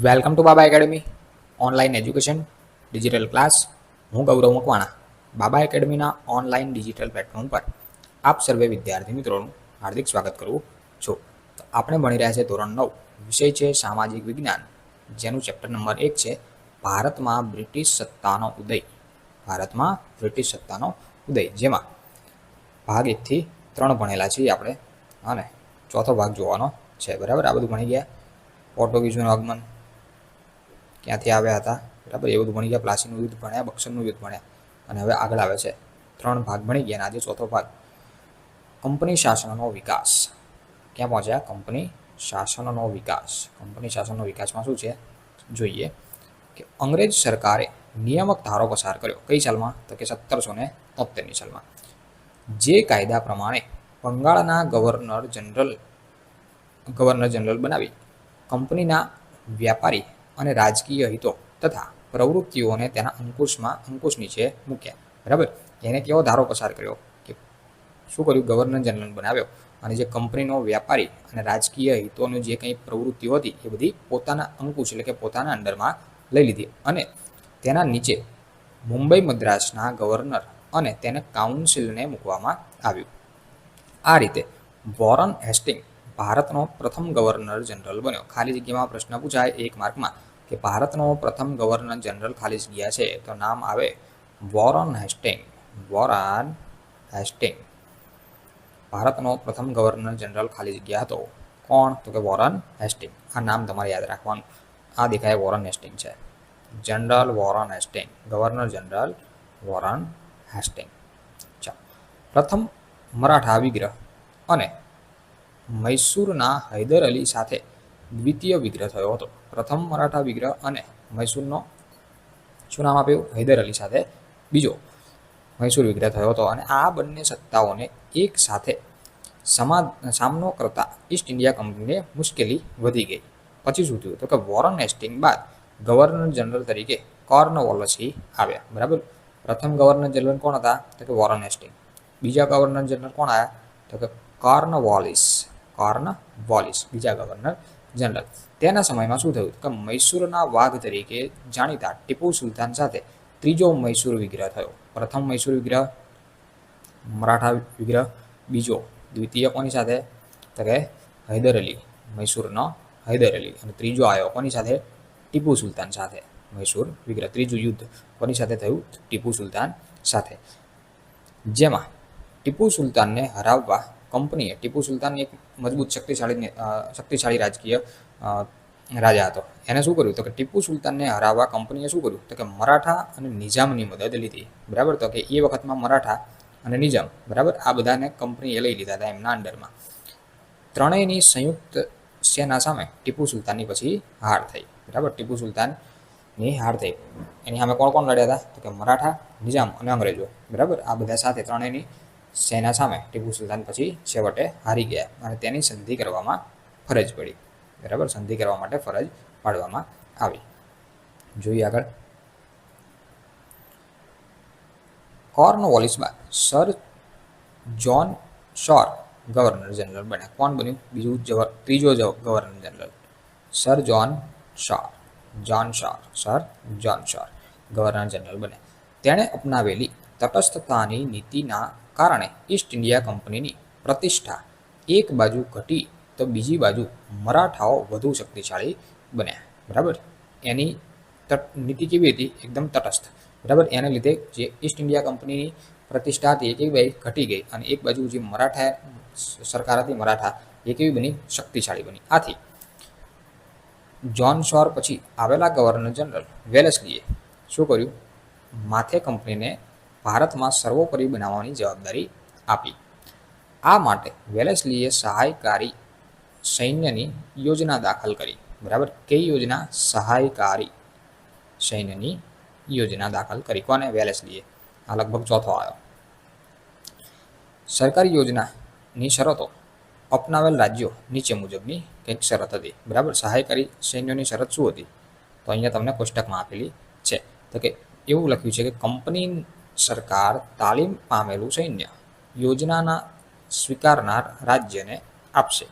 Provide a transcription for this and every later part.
Welcome to Baba academy online education digital class. હું ગૌરવ મકવાણા. બાબા એકેડમીના online digital platform પર આપ સર્વે વિદ્યાર્થી મિત્રોનું હાર્દિક સ્વાગત કરું છું. તો આપણે ભણી રહ્યા છે ધોરણ 9, વિષય છે સામાજિક વિજ્ઞાન, જેનું ચેપ્ટર નંબર 1 છે ભારતમાં બ્રિટિશ સત્તાનો ઉદય. ભારતમાં બ્રિટિશ સત્તાનો ઉદય, જેમાં ભાગ 1 થી 3 ભણેલા છીએ આપણે, અને ચોથો ભાગ જોવાનો છે. બરાબર, આ બધું ભણી ગયા. પોર્ટુગીઝનું આગમન ક્યાંથી આવ્યા હતા, બરાબર, એ બધું ભણી ગયા. પ્લાસીનું યુદ્ધ ભણ્યા, બક્સરનું યુદ્ધ ભણ્યા, અને હવે આગળ આવે છે 3 ભાગ ભણી ગયા, અને આજે ચોથો ભાગ કંપની શાસનનો વિકાસ. ક્યાં પહોંચ્યા? કંપની શાસનનો વિકાસ. કંપની શાસનનો વિકાસમાં શું છે જોઈએ કે અંગ્રેજ સરકારે નિયામક ધારો પસાર કર્યો. કઈ સાલમાં? તો કે 1773ની સાલમાં. જે કાયદા પ્રમાણે બંગાળના ગવર્નર જનરલ બનાવી કંપનીના વ્યાપારી અને રાજકીય હિતો તથા પ્રવૃત્તિઓને તેના અંકુશ નીચે મૂક્યા. બરાબર, એને કેવો ધારો પસાર કર્યો કે શું કર્યું? ગવર્નર જનરલ બનાવ્યો, અને જે કંપનીનો વ્યાપારી અને રાજકીય હિતોની જે કંઈ પ્રવૃત્તિઓ હતી એ બધી પોતાના અંકુશ એટલે કે પોતાના અંડરમાં લઈ લીધી, અને તેના નીચે મુંબઈ મદ્રાસના ગવર્નર અને તેને કાઉન્સિલને મૂકવામાં આવ્યું. આ રીતે વોરન હેસ્ટિંગ ભારતનો પ્રથમ ગવર્નર જનરલ બન્યો. ખાલી જગ્યામાં પ્રશ્ન પૂછાય 1 માર્કમાં કે ભારતનો પ્રથમ ગવર્નર જનરલ ખાલી જગ્યા છે તો નામ આવે વોરન હેસ્ટિંગ. વોરન હેસ્ટિંગ ભારતનો પ્રથમ ગવર્નર જનરલ ખાલી જગ્યા હતો. કોણ? તો કે વોરન હેસ્ટિંગ. આ નામ તમારે યાદ રાખવાનું. આ દેખાય વોરન હેસ્ટિંગ છે. General Warren Hastings, governor general Warren Hastings. ચાલો, પ્રથમ મરાઠા વિગ્રહ અને મૈસૂરના હૈદર અલી સાથે દ્વિતીય વિગ્રહ થયો હતો. પ્રથમ મરાઠા વિગ્રહ અને મૈસૂરનો શું નામ આપ્યું? હૈદર અલી સાથે બીજો મૈસૂર વિગ્રહ થયો હતો, અને આ બંને સત્તાઓને એક સાથે સામનો કરતા ઈસ્ટ ઇન્ડિયા કંપનીને મુશ્કેલી વધી ગઈ. પછી શું થયું? તો કે વોરન હેસ્ટિંગ બાદ ગવર્નર જનરલ તરીકે કોર્નવોલિસ આવ્યા. બરાબર, પ્રથમ ગવર્નર જનરલ કોણ હતા? તો કે વોરન હેસ્ટિંગ. બીજા ગવર્નર જનરલ કોણ આવ્યા? તો કે કોર્નવોલિસ. બીજા ગવર્નર જનરલ. તેના સમયમાં શું થયું? કે મૈસૂરના વાઘ તરીકે જાણીતા ટીપુ સુલતાન સાથે ત્રીજો મૈસૂર વિગ્રહ થયો. પ્રથમ મૈસૂર વિગ્રહ મરાઠા વિગ્રહ, બીજો દ્વિતીય કોની સાથે? તો કે હૈદર અલી, મૈસૂરનો હૈદર અલી, અને ત્રીજો આવ્યો કોની સાથે? ટીપુ સુલતાન સાથે. મૈસૂર વિગ્રહ, ત્રીજું યુદ્ધ કોની સાથે થયું? ટીપુ સુલતાન સાથે. જેમાં ટીપુ સુલતાનને હરાવવા કંપનીએ, ટીપુ સુલતાન એક મજબૂત શક્તિશાળી રાજકીય રાજા હતો. એને શું કર્યું? તો કે ટીપુ સુલતાનને હરાવવા કંપનીએ શું કર્યું? તો કે મરાઠા અને નિઝામની મદદ લીધી. બરાબર, તો કે એ વખતમાં મરાઠા અને નિઝામ, બરાબર, આ બધાને કંપનીએ લઈ લીધા હતા એમના અંડરમાં. ત્રણેયની સંયુક્ત સેના સામે ટીપુ સુલતાનની પછી હાર થઈ. બરાબર, ટીપુ સુલતાનની હાર થઈ. એની સામે કોણ કોણ લડ્યા હતા? તો કે મરાઠા, નિઝામ અને અંગ્રેજો. બરાબર, આ બધા સાથે ત્રણેયની સેના સામે ટીપુ સુલતાન પછી છેવટે હારી ગયા, અને તેની સંધિ કરવામાં ફરજ પડી. બરાબર, સંધિ કરવા માટે ફરજ પાડવામાં આવી. જોઈએ આગળ. કોર્નવોલિસ બાદ સર જ્હોન શોર ગવર્નર જનરલ બન્યા. કોણ બન્યું? ત્રીજો ગવર્નર જનરલ સર જ્હોન શોર. સર જ્હોન શોર ગવર્નર જનરલ બન્યા. તેણે અપનાવેલી તટસ્થતાની નીતિના કારણે ઈસ્ટ ઇન્ડિયા કંપનીની પ્રતિષ્ઠા એક બાજુ ઘટી તો બીજી બાજુ મરાઠાઓ વધુ શક્તિશાળી બન્યા. બરાબર, એની નીતિ કેવી હતી? એકદમ તટસ્થ. બરાબર, એને લીધે જે ઈસ્ટ ઇન્ડિયા કંપનીની પ્રતિષ્ઠા હતી એ કેવી ભાઈ? ઘટી ગઈ, અને એક બાજુ જે મરાઠા સરકાર હતી મરાઠા એ કેવી બની? શક્તિશાળી બની. આથી જ્હોન શોર પછી આવેલા ગવર્નર જનરલ વેલેસ્લીએ શું કર્યું? માથે કંપનીને ભારતમાં સર્વોપરી બનાવવાની જવાબદારી આપી. આ માટે વેલેસ્લીએ સહાયકારી સૈન્યની યોજના દાખલ કરી. બરાબર, કઈ યોજના? સહાયકારી સૈન્યની યોજના દાખલ કરી. કોને? વેલેસ્લીએ. આ લગભગ ચોથો આવ્યો. સરકારી યોજનાની શરતો અપનાવેલ રાજ્યો નીચે મુજબની કંઈક શરત હતી. બરાબર, સહાયકારી સૈન્યોની શરત શું હતી? તો અહીંયા તમને કોષ્ટકમાં આપેલી છે. તો કે એવું લખ્યું છે કે કંપની સરકાર તાલીમ પામેલું સૈન્ય યોજનાના સ્વીકારનાર રાજ્યને આપશે.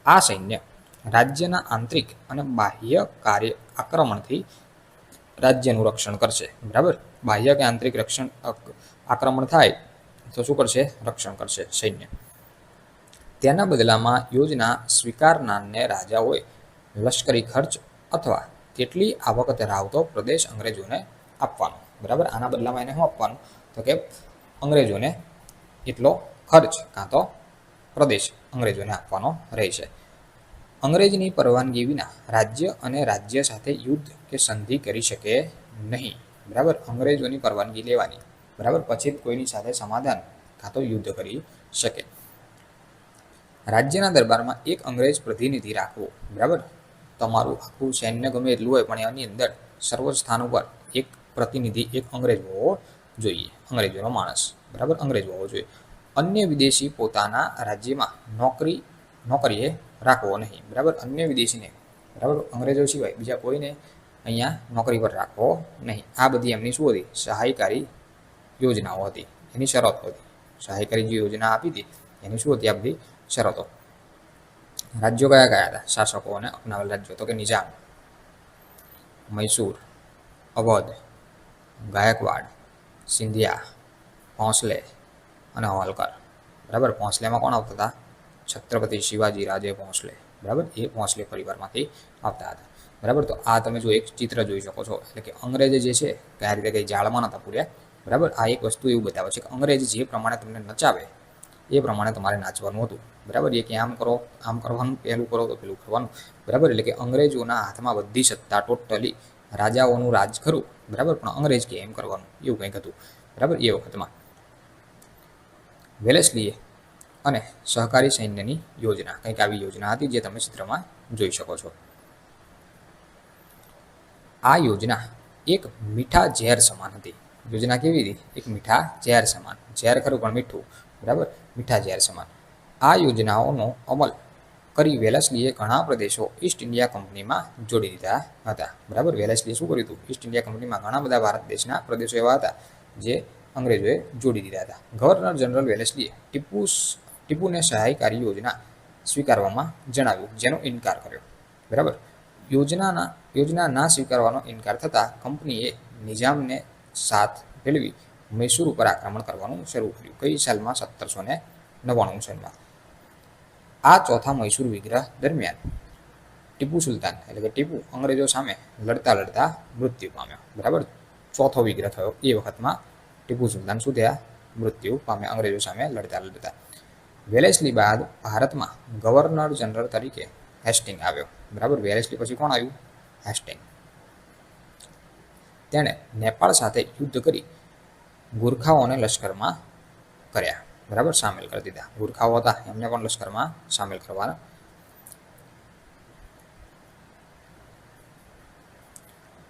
આ સૈન્ય રાજ્યના આંતરિક અને બાહ્ય કાર્ય આક્રમણથી રાજ્યનું રક્ષણ કરશે. બરાબર, બાહ્ય કે આંતરિક રક્ષણ આક્રમણ થાય તો શું કરશે? રક્ષણ કરશે સૈન્ય. તેના બદલામાં યોજના સ્વીકારનારને રાજાઓએ લશ્કરી ખર્ચ અથવા તેટલી આવક ધરાવતો પ્રદેશ અંગ્રેજોને આપવાનો. બરાબર, આના બદલામાં એને શું આપવાનું? તો કે અંગ્રેજોને એટલો ખર્ચ કાં તો પ્રદેશ અંગ્રેજોને આપવાનો રહેશે. અંગ્રેજની પરવાનગી વિના રાજ્ય અને રાજ્ય સાથે યુદ્ધ કે સંધિ કરી શકે નહીં. બરાબર, અંગ્રેજોની પરવાનગી લેવાની. બરાબર, પછી કોઈની સાથે સમાધાન કાં તો યુદ્ધ કરી શકે. રાજ્યના દરબારમાં એક અંગ્રેજ પ્રતિનિધિ રાખવો. બરાબર, તમારું આખું સૈન્ય ગમે એટલું હોય પણ એની અંદર સર્વોચ્ચ સ્થાન ઉપર એક પ્રતિનિધિ, એક અંગ્રેજ હોવો જોઈએ. અંગ્રેજોનો માણસ. બરાબર, અંગ્રેજ હોવો જોઈએ. અન્ય વિદેશી પોતાના રાજ્યમાં નોકરીએ રાખવો નહીં. બરાબર, અન્ય વિદેશીને, બરાબર, અંગ્રેજો સિવાય બીજા કોઈને અહીંયા નોકરી પર રાખવો નહીં. આ બધી એમની શું હતી? સહાયકારી યોજનાઓ હતી, એની શરતો હતી. સહાયકારી જે યોજના આપી હતી એની શું હતી? આ બધી શરતો. રાજ્યો કયા કયા હતા શાસકોને અપનાવેલ રાજ્યો? તો કે નિઝામ, મૈસૂર, અવધ, ગાયકવાડ, સિંધિયા, ભોંસલે અને હોલકર. બરાબર, ભોંસલેમાં કોણ આવતા હતા? છત્રપતિ શિવાજી રાજે ભોંસલે. બરાબર, એ ભોંસલે પરિવારમાંથી આવતા હતા. બરાબર, તો આ તમે જો એક ચિત્ર જોઈ શકો છો, એટલે કે અંગ્રેજ જે છે કે આ રીતે કંઈ જાળમાં નતા પૂર્યા. બરાબર, આ એક વસ્તુ એવું બતાવે છે કે અંગ્રેજ જે પ્રમાણે તમને નચાવે એ પ્રમાણે તમારે નાચવાનું હતું. બરાબર, એ કે આમ કરો, આમ કરવાનું, પહેલું કરો તો પેલું કરવાનું. બરાબર, એટલે કે અંગ્રેજોના હાથમાં બધી સત્તા ટોટલી, રાજાઓનું રાજ ખરું. બરાબર, પણ અંગ્રેજ કે એમ કરવાનું, એવું કંઈક હતું. બરાબર, એ વખતમાં વેલેસ્લીએ અને સહકારી સૈન્યની યોજના, કંઈક આવી યોજના હતી જે તમે ચિત્રમાં જોઈ શકો છો. આ યોજના એક મીઠા ઝેર સમાન હતી. યોજના કેવી હતી? એક મીઠા ઝેર સમાન. ઝેર ખરું પણ મીઠું. બરાબર, મીઠા ઝેર સમાન. આ યોજનાઓનો અમલ કરી વેલેસ્લીએ ઘણા પ્રદેશો ઈસ્ટ ઇન્ડિયા કંપનીમાં જોડી દીધા હતા. બરાબર, વેલેસ્લીએ શું કર્યું હતું? ઈસ્ટ ઇન્ડિયા કંપનીમાં ઘણા બધા ભારત દેશના પ્રદેશો એવા હતા જે અંગ્રેજોએ જોડી દીધા હતા. ગવર્નર જનરલ વેલેસ્લીએ ટીપુને સહાયકારી યોજના સ્વીકારવામાં જણાવ્યું, જેનો ઇનકાર કર્યો. બરાબર, યોજના ના સ્વીકારવાનો ઇનકાર થતાં કંપનીએ નિઝામને સાથ ભેળવી મૈસૂર ઉપર આક્રમણ કરવાનું શરૂ કર્યું. કઈ સાલમાં? 1799 સાલમાં. આ ચોથા મૈસૂર વિગ્રહ દરમિયાન ટીપુ સુલતાન, એટલે કે ટીપુ અંગ્રેજો સામે લડતા મૃત્યુ પામ્યો. બરાબર, ચોથો વિગ્રહ થયો એ વખતમાં ટીપુ સુલતાન શું થયા? મૃત્યુ પામ્યા અંગ્રેજો સામે લડતા. વેલેસ્લી બાદ ભારતમાં ગવર્નર જનરલ તરીકે હેસ્ટિંગ આવ્યો. બરાબર, વેલેસ્લી પછી કોણ આવ્યું? હેસ્ટિંગ. તેણે નેપાળ સાથે યુદ્ધ કરી ગુરખાઓને લશ્કરમાં કર્યા. બરાબર, સામેલ કરી દીધા. ગુરખાઓ હતા એમને પણ લશ્કરમાં સામેલ કરવાના.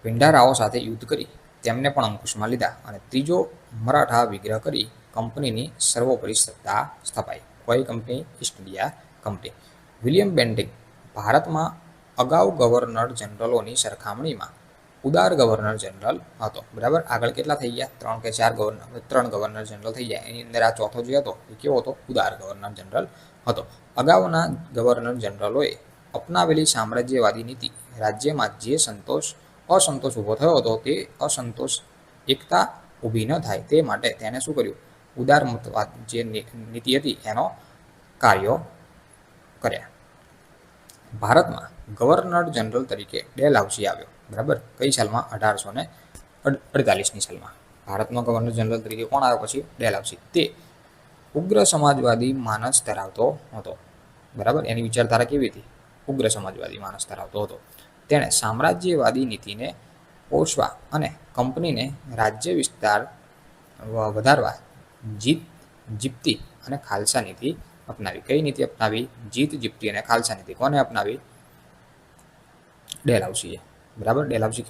પિંડારાઓ સાથે યુદ્ધ કરી તેમને પણ અંકુશમાં લીધા અને ત્રીજો મરાઠા વિગ્રહ કરી કંપનીની સર્વોપરી સત્તા સ્થપાઈ. કોઈ company? East India company. William Bentinck ભારતમાં અગાઉ ગવર્નર જનરલોની સરખામણીમાં ઉદાર ગવર્નર જનરલ હતો. બરાબર, આગળ કેટલા થઈ ગયા? 3 કે 4 ત્રણ ગવર્નર જનરલ થઈ ગયા. એની અંદર આ ચોથો જે હતો એ કેવો હતો? ઉદાર ગવર્નર જનરલ હતો. અગાઉના ગવર્નર જનરલોએ અપનાવેલી સામ્રાજ્યવાદી નીતિ રાજ્યમાં જે અસંતોષ ઊભો થયો હતો તે અસંતોષ એકતા ઊભી ન થાય તે માટે તેને શું કર્યું? ઉદાર મતવાદ જે નીતિ હતી એનો કાર્યો કર્યા. ભારતમાં ગવર્નર જનરલ તરીકે ડેલહાઉસી આવ્યો. બરાબર, કઈ સાલમાં? 1848ની સાલમાં ભારતમાં ગવર્નર જનરલ તરીકે કોણ આવ્યો પછી? ડેલહાઉસી. તે ઉગ્ર સમાજવાદી માનસ ધરાવતો હતો. બરાબર, એની વિચારધારા કેવી હતી? ઉગ્ર સમાજવાદી માનસ ધરાવતો હતો. તેણે સામ્રાજ્યવાદી નીતિને પોષવા અને કંપનીને રાજ્ય વિસ્તાર વધારવા જીપ્તી અને ખાલસા નીતિ અપનાવી. કઈ નીતિ અપનાવી? જીપ્તી અને ખાલસા નીતિ. કોને અપનાવી? ડેલહાઉસીએ. બરાબર, ડેલહાઉસી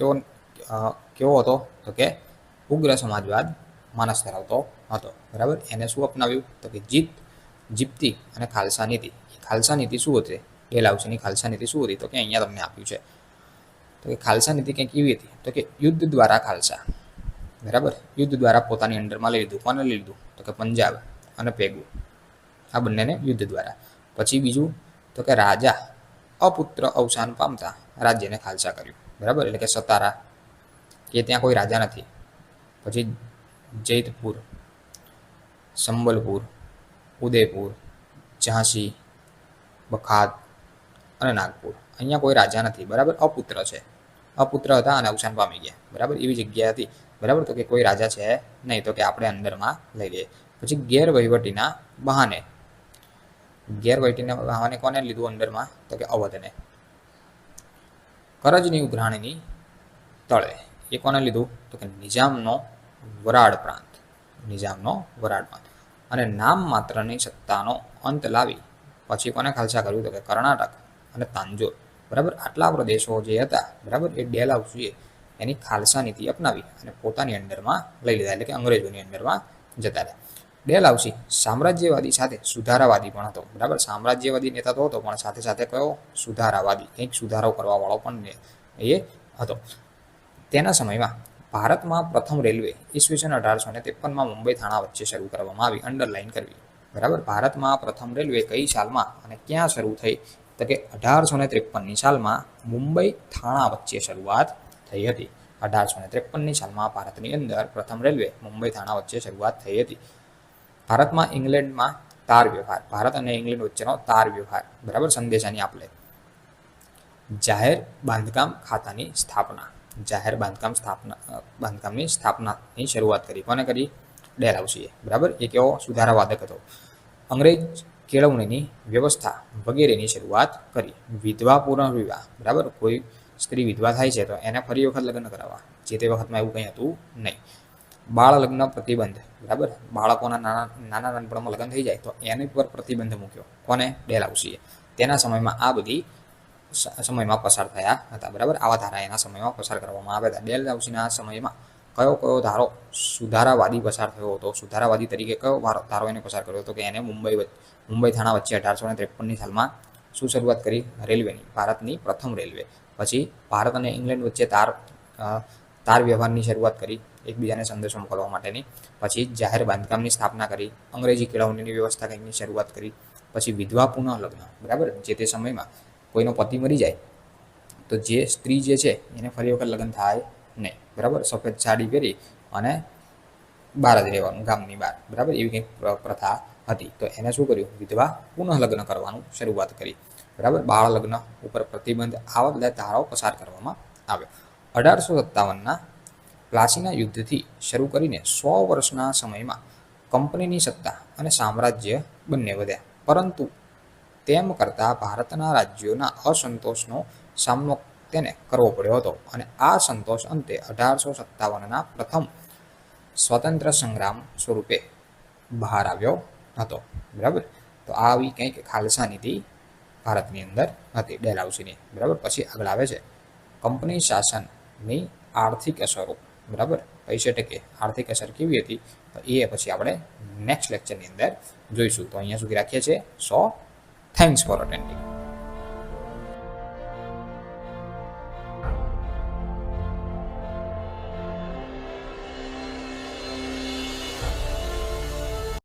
કેવો હતો? તો કે ઉગ્ર સમાજવાદ માનસ ધરાવતો હતો. બરાબર, એને શું અપનાવ્યું? તો કે જીપ્તી અને ખાલસા નીતિ. ખાલસા નીતિ શું હતી? ડેલહાઉસીની ખાલસા નીતિ શું હતી? તો કે અહીંયા તમને આપ્યું છે. તો કે ખાલસા નીતિ કંઈક કેવી હતી? તો કે યુદ્ધ દ્વારા ખાલસા. બરાબર, યુદ્ધ દ્વારા પોતાની અંડરમાં લઈ લીધું. કોને લઈ લીધું? તો કે પંજાબ અને પેગુ, આ બંનેને યુદ્ધ દ્વારા. પછી બીજું તો કે રાજા અપુત્ર અવસાન પામતા રાજ્યને ખાલસા કર્યું. બરાબર, એટલે કે સતારા, કે ત્યાં કોઈ રાજા નથી. પછી જૈતપુર, સંબલપુર, ઉદયપુર, ઝાંસી, બખાત અને નાગપુર, અહીંયા કોઈ રાજા નથી. બરાબર, અપુત્ર છે, અપુત્ર હતા અને અવસાન પામી ગયા. બરાબર, એવી જગ્યા હતી. બરાબર, તો કે કોઈ રાજા છે નહીં, તો કે આપણે અંદરમાં લઈ લઈએ. પછી ગેરવહીવટીના બહાને, ગેરવહીવટીના બહાને કોને લીધું અંદરમાં? તો કે અવધને. કરજની ઉઘરાણીની તળે, એ કોને લીધું? તો કે નિજામનો વરાડ પ્રાંત, નિજામનો વરાડ પ્રાંત. અને નામ માત્રની સત્તાનો અંત લાવી પછી કોને ખાલસા કર્યું? તો કે કર્ણાટક અને તાંજોર. બરાબર, આટલા પ્રદેશો જે હતા, બરાબર, એ ડેલહાઉસીએ એની ખાલસા નીતિ અપનાવી અને પોતાની અંડરમાં લઈ લીધા, એટલે કે અંગ્રેજોની અંડરમાં જતા રહ્યા. ડેલહાઉસી સામ્રાજ્યવાદી સાથે સુધારાવાદી પણ હતો. બરાબર, સામ્રાજ્યવાદી નેતા તો હતો, પણ સાથે સાથે કયો? સુધારાવાદી, કંઈક સુધારો કરવાવાળો પણ એ હતો. તેના સમયમાં ભારતમાં પ્રથમ રેલવે ઈસવીસન 1853માં મુંબઈ થાણા વચ્ચે શરૂ કરવામાં આવી. અંડરલાઈન કરવી. બરાબર, ભારતમાં પ્રથમ રેલવે કઈ સાલમાં અને ક્યાં શરૂ થઈ? તો કે 1853ની સાલમાં મુંબઈ થાણા વચ્ચે શરૂઆત થઈ હતી. 1853ની સાલમાં ભારતની અંદર પ્રથમ રેલવે મુંબઈ થાણા વચ્ચે શરૂઆત થઈ હતી. ભારતમાં ઇંગ્લેન્ડમાં તાર વ્યવહાર, ભારત અને ઇંગ્લેન્ડ વચ્ચેનો તાર વ્યવહાર. બરાબર, સંદેશાની આપલે. જાહેર બાંધકામ ખાતાની સ્થાપના, જાહેર બાંધકામની સ્થાપનાની શરૂઆત કરી. કોને કરી? ડેલહાઉસીએ. બરાબર, એ કેવો? સુધારાવાદક હતો. અંગ્રેજ કેળવણીની વ્યવસ્થા વગેરેની શરૂઆત કરી. વિધવા પુનર્વિવાહ. બરાબર, કોઈ સ્ત્રી વિધવા થાય છે તો એને ફરી વખત લગ્ન કરાવવા. જે તે વખતમાં એવું કંઈ હતું નહીં. બાળ લગ્ન પ્રતિબંધ. બરાબર, બાળકોના નાનપણમાં લગ્ન થઈ જાય તો એની પર પ્રતિબંધ મૂક્યો. કોને? ડેલહાઉસીએ. તેના સમયમાં આ બધી સમયમાં પસાર થયા હતા. બરાબર, આવા ધારા એના સમયમાં પસાર કરવામાં આવ્યા હતા. ડેલહાઉસીના સમયમાં કયો ધારો સુધારાવાદી પસાર થયો હતો? સુધારાવાદી તરીકે કયો ધારો એને પસાર કર્યો હતો? કે એને મુંબઈ થાણા વચ્ચે 1853ની સાલમાં શું શરૂઆત કરી? રેલવેની, ભારતની પ્રથમ રેલવે. પછી ભારત અને ઇંગ્લેન્ડ વચ્ચે તાર વ્યવહારની શરૂઆત કરી, એકબીજાને સંદેશો મોકલવા માટેની. પછી જાહેર બાંધકામની સ્થાપના કરી. અંગ્રેજી કેળવણીની વ્યવસ્થા કંઈકની શરૂઆત કરી. પછી વિધવા પુનઃ લગ્ન. બરાબર, જે તે સમયમાં કોઈનો પતિ મરી જાય તો જે સ્ત્રી જે છે એને ફરી વખત લગ્ન થાય નહીં. બરાબર, સફેદ સાડી પહેરી અને બહાર જ રહેવાનું, ગામની બહાર. બરાબર, એવી કંઈક પ્રથા હતી. તો એને શું કર્યું? વિધવા પુનઃ લગ્ન કરવાનું શરૂઆત કરી. બરાબર, બાળ લગ્ન ઉપર પ્રતિબંધ, આવા બધા ધારાઓ પસાર કરવામાં આવ્યો. 1857ના પ્લાસીના યુદ્ધથી શરૂ કરીને 100 વર્ષના સમયમાં કંપનીની સત્તા અને સામ્રાજ્ય બંને વધ્યા. પરંતુ તેમ કરતાં ભારતના રાજ્યોના અસંતોષનો સામનો તેને કરવો પડ્યો હતો. અને આ સંતોષ અંતે 1857ના પ્રથમ સ્વતંત્ર સંગ્રામ સ્વરૂપે બહાર આવ્યો હતો. બરાબર, તો આવી કંઈક ખાલસા નીતિ ભારતની અંદર હતી ડેલહાઉસીની. બરાબર, પછી આગળ આવે છે કંપની શાસનની આર્થિક અસરો. બરાબર, પૈસે ટકે આર્થિક અસર કેવી હતી? તો એ પછી આપણે નેક્સ્ટ લેક્ચરની અંદર જોઈશું. તો અહીંયા સુધી રાખીએ છીએ. સો થેન્ક્સ ફોર અટેન્ડિંગ.